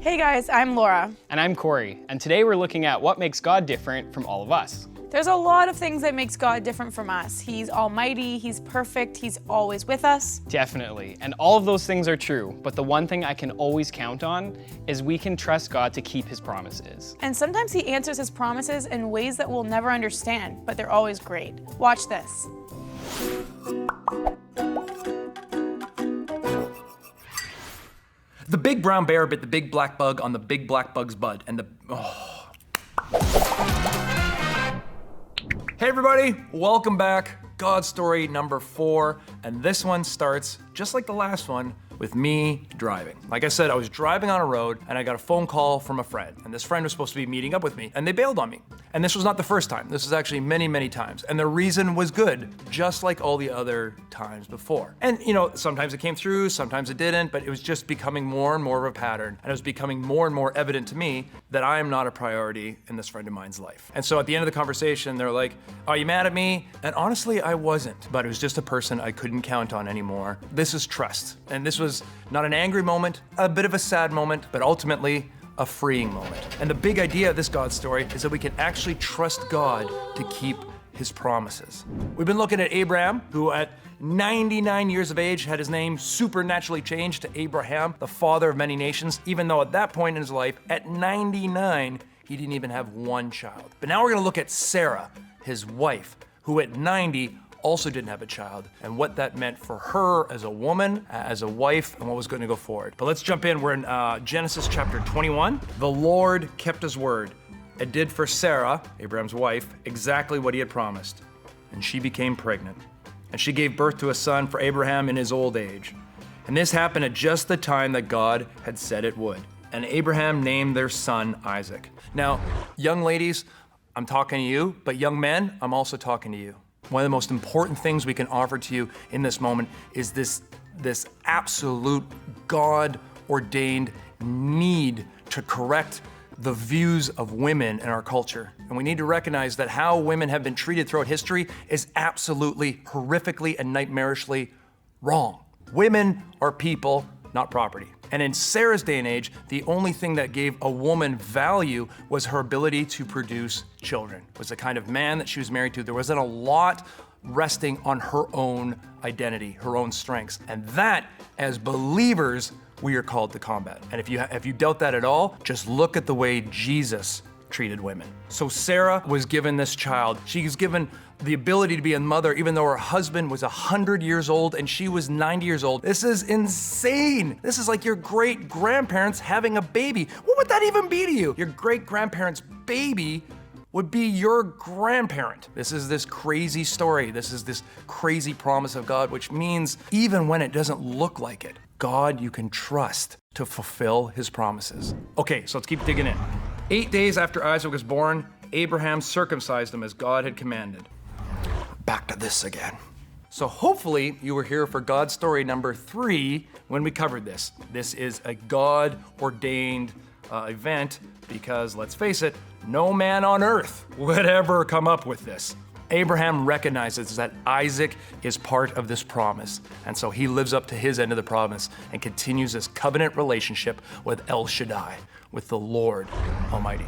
Hey guys, I'm Laura. And I'm Corey, and today we're looking at what makes God different from all of us. There's a lot of things that makes God different from us. He's almighty, he's perfect, he's always with us. Definitely, and all of those things are true, but the one thing I can always count on is we can trust God to keep his promises. And sometimes he answers his promises in ways that we'll never understand, but they're always great. Watch this. The big brown bear bit the big black bug on the big black bug's bud, and Hey everybody, welcome back. God story number 4, and this one starts just like the last one with me driving. Like I said, I was driving on a road and I got a phone call from a friend, and this friend was supposed to be meeting up with me, and they bailed on me. And this was not the first time. This was actually many, many times. And the reason was good, just like all the other times before. And you know, sometimes it came through, sometimes it didn't, but it was just becoming more and more of a pattern. And it was becoming more and more evident to me that I am not a priority in this friend of mine's life. And so at the end of the conversation, they're like, "Are you mad at me?" And honestly, I wasn't, but it was just a person I couldn't count on anymore. This is trust. And this was not an angry moment, a bit of a sad moment, but ultimately a freeing moment. And the big idea of this God story is that we can actually trust God to keep his promises. We've been looking at Abraham, who at 99 years of age had his name supernaturally changed to Abraham, the father of many nations, even though at that point in his life, at 99, he didn't even have one child. But now we're gonna look at Sarah, his wife, who at 90 also didn't have a child, and what that meant for her as a woman, as a wife, and what was going to go forward. But let's jump in. We're in Genesis chapter 21. The Lord kept his word and did for Sarah, Abraham's wife, exactly what he had promised. And she became pregnant. And she gave birth to a son for Abraham in his old age. And this happened at just the time that God had said it would. And Abraham named their son Isaac. Now, young ladies, I'm talking to you, but young men, I'm also talking to you. One of the most important things we can offer to you in this moment is this absolute God-ordained need to correct the views of women in our culture. And we need to recognize that how women have been treated throughout history is absolutely horrifically and nightmarishly wrong. Women are people, not property. And in Sarah's day and age, the only thing that gave a woman value was her ability to produce children. It was the kind of man that she was married to. There wasn't a lot resting on her own identity, her own strengths. And that, as believers, we are called to combat. And if you doubt that at all, just look at the way Jesus treated women. So Sarah was given this child. She was given the ability to be a mother even though her husband was 100 years old and she was 90 years old. This is insane. This is like your great-grandparents having a baby. What would that even be to you? Your great-grandparents' baby would be your grandparent. This is this crazy story. This is this crazy promise of God, which means even when it doesn't look like it, God, you can trust to fulfill his promises. Okay, so let's keep digging in. 8 days after Isaac was born, Abraham circumcised him as God had commanded. Back to this again. So hopefully you were here for God story number 3 when we covered this. This is a God-ordained event because, let's face it, no man on earth would ever come up with this. Abraham recognizes that Isaac is part of this promise, and so he lives up to his end of the promise and continues this covenant relationship with El Shaddai, with the Lord Almighty.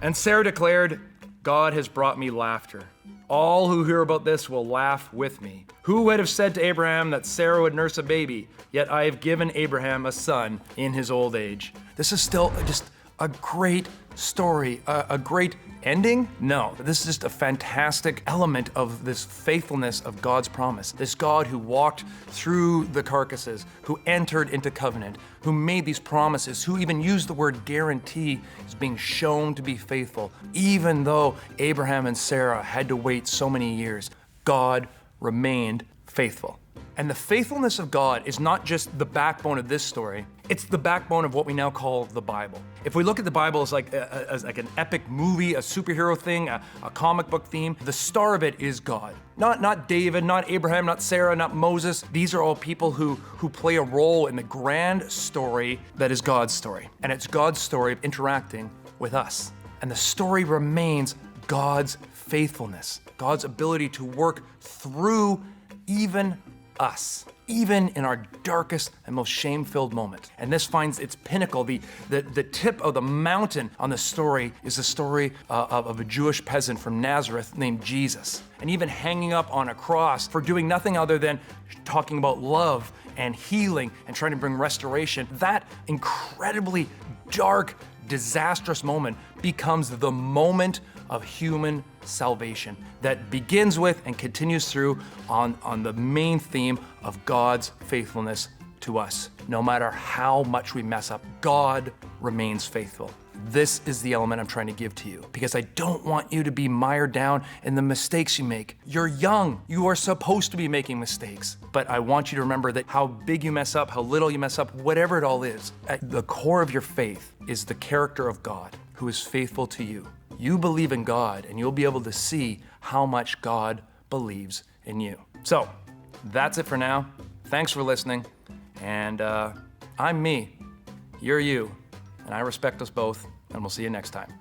And Sarah declared, "God has brought me laughter. All who hear about this will laugh with me. Who would have said to Abraham that Sarah would nurse a baby? Yet I have given Abraham a son in his old age." This is still just a great story, a great ending? No, this is just a fantastic element of this faithfulness of God's promise. This God who walked through the carcasses, who entered into covenant, who made these promises, who even used the word guarantee, is being shown to be faithful. Even though Abraham and Sarah had to wait so many years, God remained faithful. And the faithfulness of God is not just the backbone of this story, it's the backbone of what we now call the Bible. If we look at the Bible as like an epic movie, a superhero thing, a comic book theme, the star of it is God. Not David, not Abraham, not Sarah, not Moses. These are all people who play a role in the grand story that is God's story. And it's God's story of interacting with us. And the story remains God's faithfulness, God's ability to work through even us, even in our darkest and most shame-filled moment. And this finds its pinnacle. The tip of the mountain on the story is the story of a Jewish peasant from Nazareth named Jesus. And even hanging up on a cross for doing nothing other than talking about love and healing and trying to bring restoration. That incredibly dark, disastrous moment becomes the moment of human salvation that begins with and continues through on the main theme of God's faithfulness to us. No matter how much we mess up, God remains faithful. This is the element I'm trying to give to you because I don't want you to be mired down in the mistakes you make. You're young. You are supposed to be making mistakes. But I want you to remember that how big you mess up, how little you mess up, whatever it all is, at the core of your faith is the character of God who is faithful to you. You believe in God and you'll be able to see how much God believes in you. So that's it for now. Thanks for listening. And I'm me, you're you, and I respect us both, and we'll see you next time.